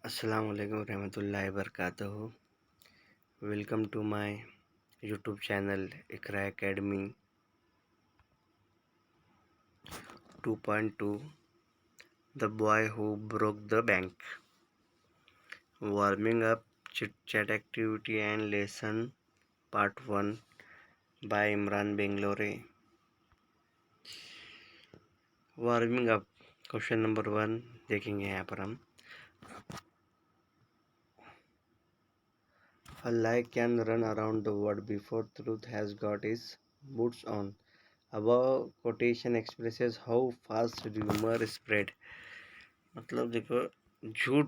अस्सलाम वालेकुम रहमतुल्लाहि वबरकातुहू। Welcome to my YouTube channel Iqra academy 2.2 the boy who broke the bank. Warming up chit chat activity and lesson part 1 by Imran Bangalore. Warming up question number 1 देखेंगे यहाँ पर हम। A lie can run around the world before truth has got its boots on. Above quotation expresses how fast rumor spread। मतलब देखो, झूठ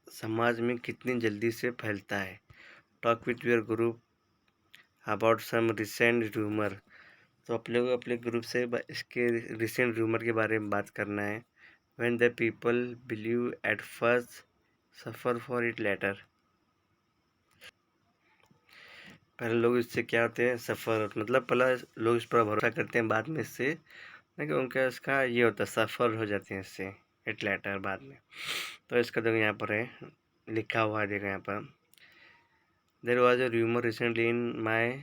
समाज में कितनी जल्दी से फैलता है। Talk with your group about some recent rumour. तो आप लोग अपने ग्रुप से इसके रिसेंट रूमर के बारे में बात करना है। When the people believe at first suffer for it later. पहले लोग इससे क्या होते हैं, सफ़र मतलब पहले लोग इस पर भरोसा करते हैं, बाद में इससे कि उनका इसका ये होता है, सफ़र हो जाते हैं इससे इट लेटर बाद में। तो इसका देखो यहाँ पर है लिखा हुआ है, देखो यहाँ पर। There was a rumour recently in my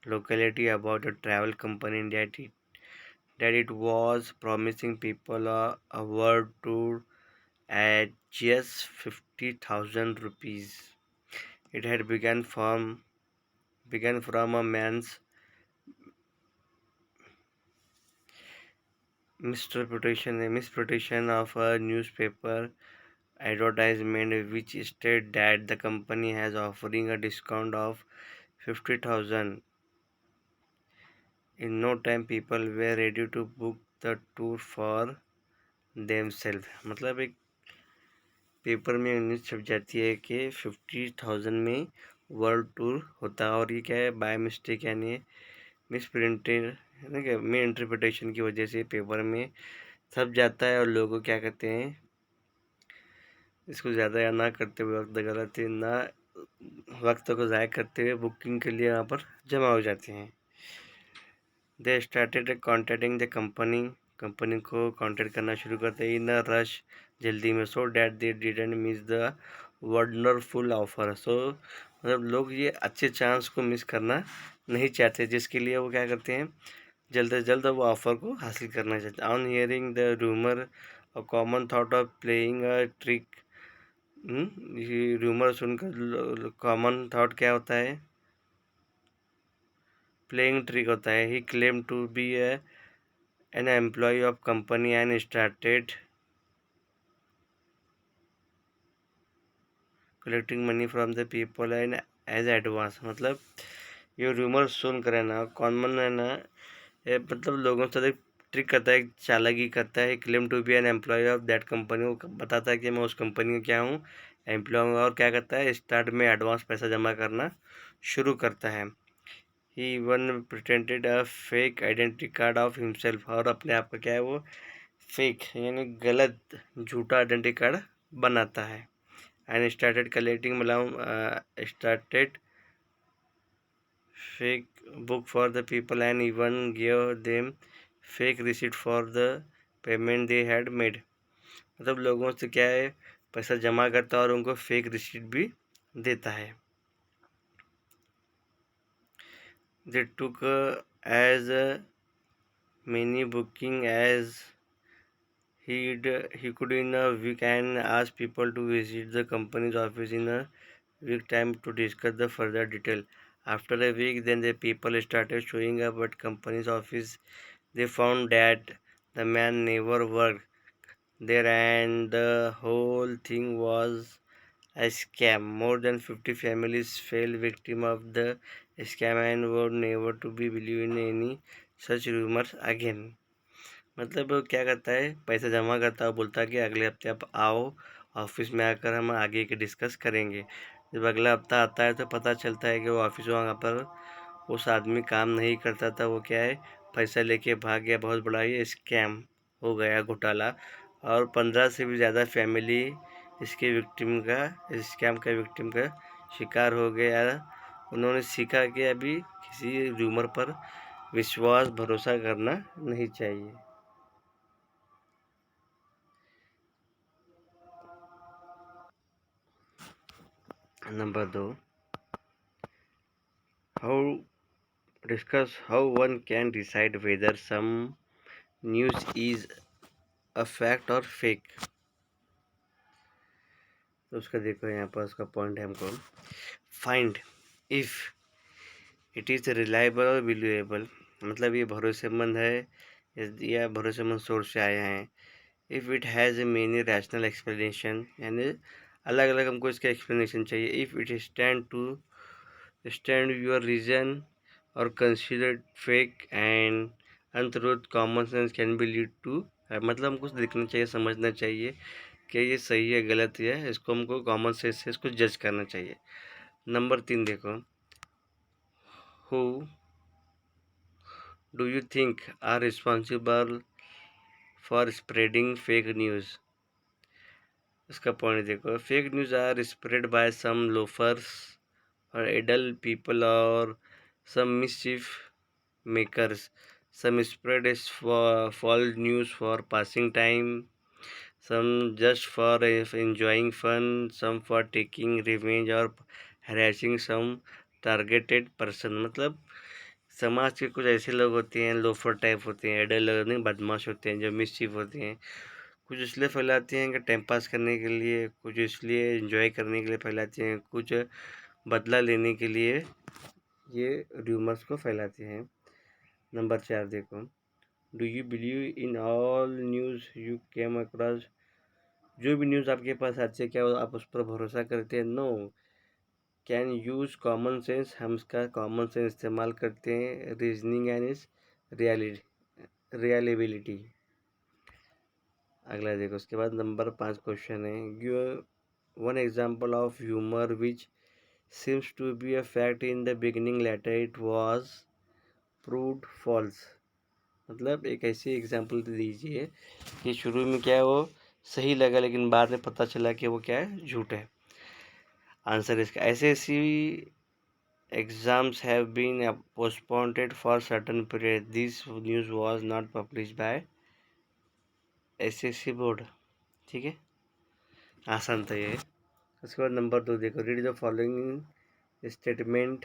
locality about a travel company that it was promising people a world tour at just 50,000 rupees. It had began from a man's misinterpretation of a newspaper advertisement which stated that the company has offering a discount of 50,000. In no time people were ready to book the tour for themselves। मतलब एक paper में news छप जाती है कि 50,000 में world tour होता है, और ये क्या है, बाय मिस्टेक यानी मिस प्रिंटेड है ना, क्या मिस इंटरप्रिटेशन की वजह से पेपर में छप जाता है। और लोग क्या कहते हैं, इसको ज़्यादा या ना करते हुए वक्त गलत ना वक्त को ज़ाय करते हुए बुकिंग के लिए यहाँ पर जमा हो जाते हैं। They started contacting the company को कांटेक्ट करना शुरू करते हैं इन अ रश, जल्दी में, so that they didn't miss the wonderful offer. So मतलब लोग ये अच्छे चांस को मिस करना नहीं चाहते, जिसके लिए वो क्या करते हैं, जल्द से जल्द वो ऑफर को हासिल करना चाहते हैं। On hearing the rumour a common thought of playing a trick. ये रूमर सुनकर कॉमन थॉट क्या होता है, प्लेइंग ट्रिक होता है। He claim to be an employee of company and started collecting money from the people and as advance। मतलब ये rumour सुन कर है ना, कॉमन है ना, ये मतलब लोगों से एक ट्रिक करता है, चालाकी करता है। Claim to be an employ of that company, वो बताता है कि मैं उस कंपनी का क्या हूँ, एम्प्लॉय हूँ। और क्या करता है, स्टार्ट में एडवांस पैसा जमा करना शुरू करता है। He even pretended a fake identity card of himself, और अपने आप का क्या है, वो फेक यानी गलत झूठा आइडेंटिटी कार्ड बनाता है। एंड स्टार्टेड कलेक्टिंग मतलब started fake book for the people and even give them fake receipt for the payment they had made. मतलब लोगों से क्या है, पैसा जमा करता है और उनको फेक रिसीट भी देता है। दे टुक as many booking as he could in a week and ask people to visit the company's office in a week time to discuss the further detail. After a week, then the people started showing up at company's office. They found that the man never worked there and the whole thing was a scam. More than 50 families fell victim of the scam and were never to be believed in any such rumors again। मतलब वो क्या करता है, पैसा जमा करता है, बोलता है कि अगले हफ्ते आप आओ ऑफिस में, आकर हम आगे के डिस्कस करेंगे। जब अगला हफ्ता आता है तो पता चलता है कि वो ऑफिस वहाँ पर उस आदमी काम नहीं करता था, वो क्या है, पैसा लेके भाग गया। बहुत बड़ा ये स्कैम हो गया, घोटाला। और 15 से भी ज़्यादा फैमिली इसके विक्टिम का, इस स्कैम का विक्टिम का शिकार हो गया। उन्होंने सीखा कि अभी किसी रूमर पर विश्वास भरोसा करना नहीं चाहिए। Number 2, how discuss how one can decide whether some news is a fact और फेक। तो उसका देखो यहाँ पर उसका पॉइंट है हमको, find if it is reliable और बिलीवेबल, मतलब ये भरोसेमंद है या भरोसेमंद सोर्स से आया है। If it has many rational explanation, यानी अलग अलग हमको इसका एक्सप्लेनेशन चाहिए। If it stand your reason और consider fake and untruth, common sense can be lead to, मतलब हमको देखना चाहिए, समझना चाहिए कि ये सही है गलत है, इसको हमको कॉमन सेंस से इसको जज करना चाहिए। नंबर 3 देखो, who do you think are responsible for spreading fake news. इसका पॉइंट देखो, fake news are spread by some loafers और एडल्ट पीपल और some मिसचिफ makers. Some spread is for false news for passing time, some just for enjoying fun, some for taking revenge or harassing some targeted person। मतलब समाज के कुछ ऐसे लोग होते हैं, लोफर टाइप होते हैं, एडल लोग नहीं, बदमाश होते हैं, जो मिसचिफ होते हैं। कुछ इसलिए फैलाते हैं कि टाइम पास करने के लिए, कुछ इसलिए एंजॉय करने के लिए फैलाते हैं, कुछ बदला लेने के लिए ये र्यूमर्स को फैलाते हैं। नंबर 4 देखो, do you believe in all news you came across. जो भी न्यूज़ आपके पास आती है क्या आप उस पर भरोसा करते हैं? No. Can use common sense, हम इसका कॉमन सेंस इस्तेमाल करते हैं। रीजनिंग एंड इस रियलिबिलिटी। अगला देखो, उसके बाद नंबर 5 क्वेश्चन है, give one example of humour which seems to be a fact in the beginning, later it was proved false। मतलब एक ऐसी एग्जांपल दीजिए कि शुरू में क्या है वो सही लगा, लेकिन बाद में पता चला कि वो क्या है, झूठ है। आंसर इसका, ऐसे ऐसी exams have been postponed for certain period, this news was not publish by SSC board. ठीक है, आसान था ये। उसके बाद नंबर 2 देखो, read the following statement,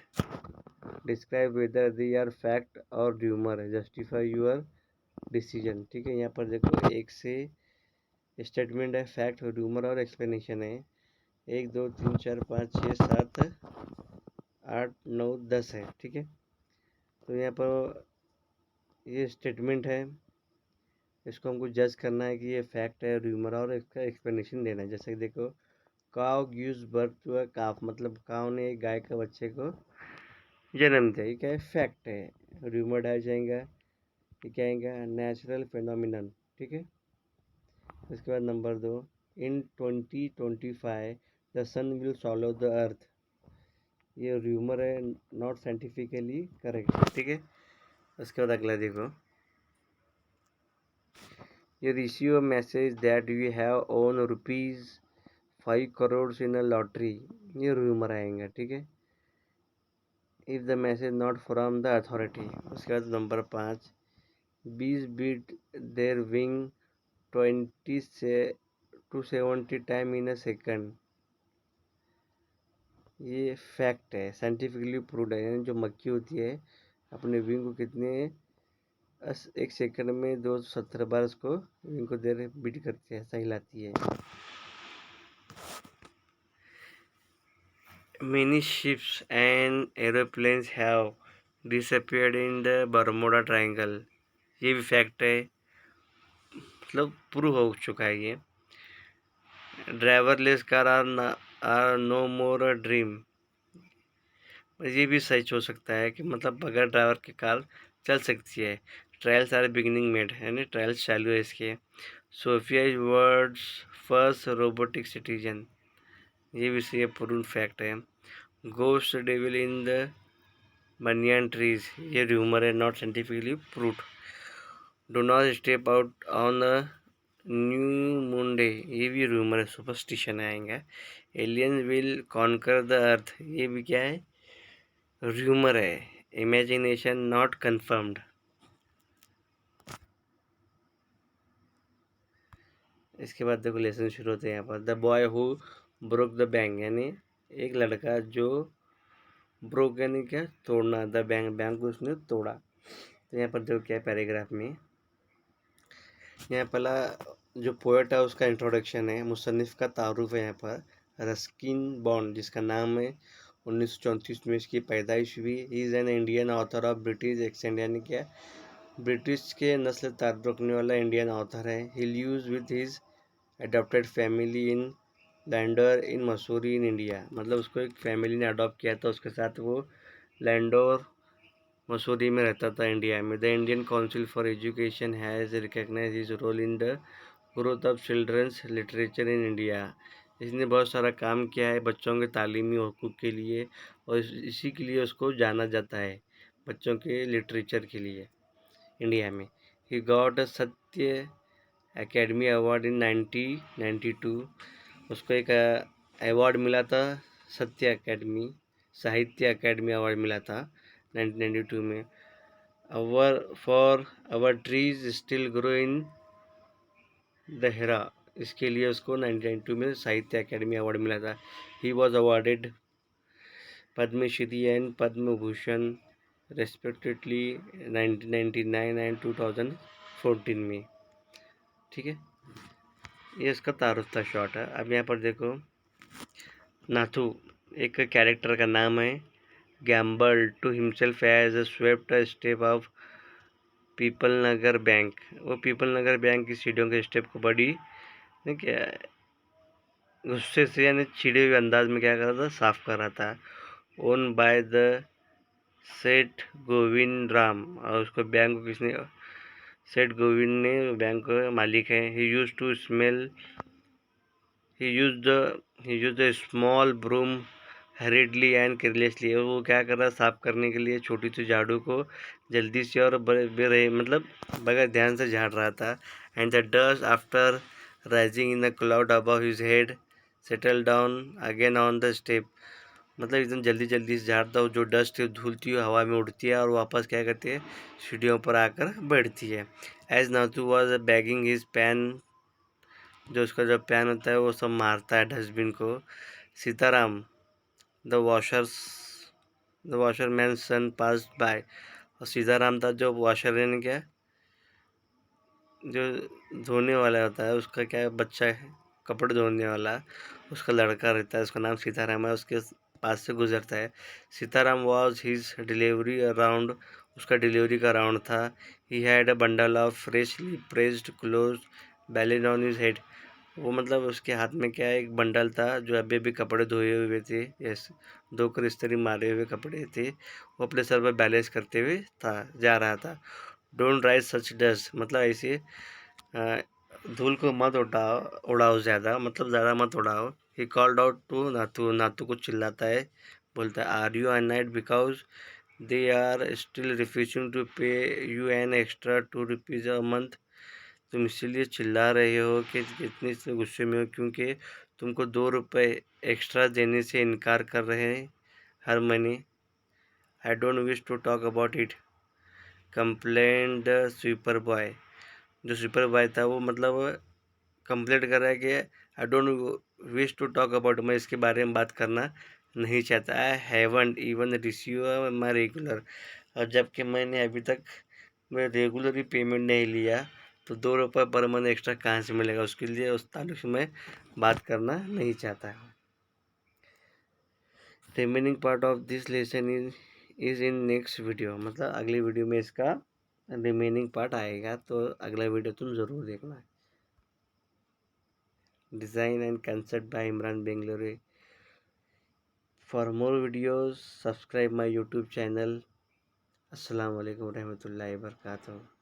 describe whether they are fact और र्यूमर, जस्टिफाई यूर डिसीजन। ठीक है, यहाँ पर देखो एक से स्टेटमेंट है, फैक्ट, र्यूमर और एक्सप्लेनेशन है। 1 2 3 4 5 6 7 8 9 10 है। ठीक है, तो यहाँ पर ये स्टेटमेंट है, इसको हमको जज करना है कि ये फैक्ट है, र्यूमर, और इसका एक्सप्लेनेशन देना है। जैसे कि देखो, काव गिव्स बर्थ टू अ काफ, मतलब काव ने एक गाय के बच्चे को जन्म दिया, ये क्या है, फैक्ट है। र्यूमर आ जाएगा, ये क्या आएगा, नेचुरल फिनोमिनन। ठीक है, उसके बाद number 2, in 2025 the sun will swallow the earth, ये र्यूमर है, नॉट साइंटिफिकली करेक्ट। ठीक है, उसके बाद अगला देखो, you receive a message that you have own ₹5 crores in a lottery, ये रूमर आएगा। ठीक है, if the message not from the authority. उसके बाद नंबर 5, बीज बीट देयर विंग 20 से 270 टाइम इन अ सेकंड, ये फैक्ट है, साइंटिफिकली प्रूव्ड है। यानी जो मक्खी होती है अपने विंग को कितने 1 सेकंड में 217 बार उसको विंग को देर बीट करती है, सही लाती है। Many ships and aeroplanes have disappeared in the Bermuda triangle, ये भी फैक्ट है, मतलब प्रूव हो चुका है ये। Driverless car are no more a dream, ये भी सच हो सकता है कि मतलब बगैर ड्राइवर के कार चल सकती है। ट्रायल्स आर बिगिनिंग मेड, यानी ट्रायल्स चालू है इसके। Sophia is world's first robotic citizen, ये भी सही प्रूव फैक्ट है। Ghost devil in the banyan trees, ये र्यूमर है, not scientifically proved. Do not step out on a new moon day, ये भी र्यूमर है, सुपरस्टिशन आएगा। Aliens will conquer the earth, ये भी क्या है, र्यूमर है, इमेजिनेशन नॉट कंफर्म्ड। इसके बाद देखो लेसन शुरू होते हैं यहाँ पर, the boy who broke the bank, यानी एक लड़का जो ब्रोक यानी क्या तोड़ना, द बैंक, बैंक को उसने तोड़ा। तो यहाँ पर जो क्या पैराग्राफ में, यहाँ पहला जो पोएट है उसका इंट्रोडक्शन है, मुसन्निफ का तारुफ है यहाँ पर। रस्किन बॉन्ड, जिसका नाम है, 1934 में इसकी पैदाइश हुई। He is an Indian author of British accent, यानी क्या ब्रिटिश के नस्ल ताल्लुक़ रखने वाला इंडियन ऑथर है। He lives with his adopted family in Landour in Mussoorie in India, मतलब उसको एक फैमिली ने अडॉप्ट किया था, उसके साथ वो लैंडोर मसूरी में रहता था इंडिया में। The Indian council for education has recognize his role in the growth of children's literature in India. इसने बहुत सारा काम किया है बच्चों के तालीमी हकूक़ के लिए, और इसी के लिए उसको जाना जाता है, बच्चों के लिटरेचर के लिए इंडिया में। ही गॉट अ सत्य एकेडमी अवार्ड इन 1992। उसको एक अवार्ड मिला था, सत्य अकेडमी, साहित्य अकेडमी अवार्ड मिला था 1992 में। Our trees still grow in Dahra, इसके लिए उसको 1992 में साहित्य अकेडमी अवार्ड मिला था। He was awarded Padmashri and Padma Bhushan respectively 1999 and 2014 में। ठीक है, ये इसका तारुफ था, शॉर्ट है। अब यहाँ पर देखो, नाथू एक कैरेक्टर का नाम है। Gamble to himself as swept step of Pipal Nagar bank, वो पीपल नगर बैंक की सीढ़ियों के स्टेप को बड़ी क्या गुस्से से यानी छिड़े हुए अंदाज में क्या कर रहा था, साफ कर रहा था। ओन बाय द सेठ गोविंद राम, और उसको बैंक को किसने, सेठ गोविंद ने बैंक का मालिक है। He use to smell he used a small broom hurriedly and carelessly, और वो क्या कर रहा है, साफ करने के लिए छोटी सी झाड़ू को जल्दी से और बड़े मतलब बगैर ध्यान से झाड़ रहा था। And the dust after rising in the cloud above his head settle down again on the step, मतलब एकदम जल्दी जल्दी से झाड़ता हो, जो डस्ट धूल थी हवा में उड़ती है और वापस क्या करती है, सीढ़ियों पर आकर बैठती है। As Nathu was banging his pan, जो उसका जो पैन होता है वो सब मारता है डस्टबिन को। Sitaram the washerman son pass by, और सीताराम था जो वॉशर यानी क्या जो धोने वाला होता है, उसका क्या है, बच्चा है कपड़े धोने वाला, उसका लड़का रहता है, उसका नाम सीताराम है, उसके पास से गुजरता है। Sitaram was his delivery around, उसका डिलीवरी का राउंड था। He had a bundle of freshly pressed cloth balance on his head, वो मतलब उसके हाथ में क्या है, एक बंडल था जो अभी अभी कपड़े धोए हुए थे, यस, धोकर इस्त्री मारे हुए कपड़े थे, वो अपने सर पर बैलेंस करते हुए था, जा रहा था। डोंट राइज सच डस्ट, मतलब ऐसे धूल को मत उड़ाओ ज़्यादा, मतलब ज़्यादा मत उड़ाओ। He called out to Nathu, Nathu को चिल्लाता है, बोलता है are you unite because they are still refusing to pay you an extra ₹2 a month, तुम इसीलिए चिल्ला रहे हो कि इतने से गुस्से में हो क्योंकि तुमको ₹2 एक्स्ट्रा देने से इनकार कर रहे हैं हर महीने। I don't wish to talk about it, complain the sweeper boy, जो स्वीपर बॉय था वो मतलब कंप्लेंट कर रहा है कि I don't wish to talk about, मैं इसके बारे में बात करना नहीं चाहता। I haven't even receive my regular, और जबकि मैंने अभी तक मैं रेगुलर ही पेमेंट नहीं लिया, तो ₹2 पर मंथ एक्स्ट्रा कहाँ से मिलेगा, उसके लिए उस ताल्लुक से मैं बात करना नहीं चाहता। Remaining part of this lesson is in next video, मतलब अगली वीडियो में इसका रिमेनिंग पार्ट आएगा, तो अगला वीडियो तुम ज़रूर देखना। Design and concept by Imran Bangalore. For more videos subscribe my YouTube channel. अस्सलाम वालेकुम रहमतुल्लाहि वबरकातुहू।